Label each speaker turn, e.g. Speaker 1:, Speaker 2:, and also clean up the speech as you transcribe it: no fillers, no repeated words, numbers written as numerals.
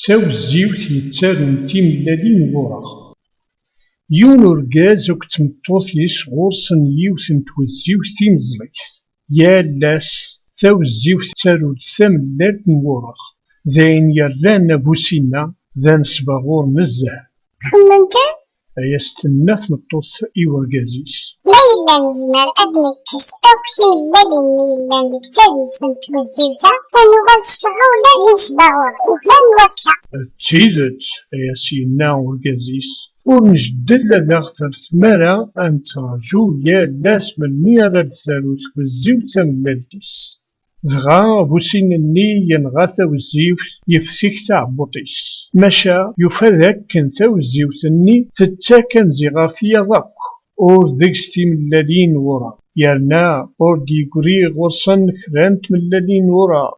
Speaker 1: Tawezziwt yettarun timellalin wureɣ. Yiwen urgaz akked tmeṭṭut-is ɣur-sen yiwet n twezziwt timeẓlit. Yal ass tawezziwt tettaru-d tamellalt n wureɣ. D ayen yerran abussin-a d anesbaɣur nezzeh.
Speaker 2: Xemmem kan.
Speaker 1: Ay as-tenna tmeṭṭut i urgaz-is.
Speaker 2: Ma yella nezmer ad nekkes akk timellalin-nni yellan deg tadist n twezziwt-a, ad nuɣal s tɣawla i nesbaɣur, ukan wakka.
Speaker 1: D tidet, ay as-yenna urgaz-is. Ur njeddel ad aɣ-terr tmara ad nettraǧu yal ass melmi ara d-taru twezziwt tamellalt-is. Dɣa abussin-nni yenɣa tawezziwt yeftik taɛebbuḍt-is. Maca yufa dakken tawezziwt-nni tettak anzi ɣef yiḍ akk, ur deg-s timellalin wureɣ. Yerna ur d-yegri ɣur-sen kra n tmellalin wureɣ.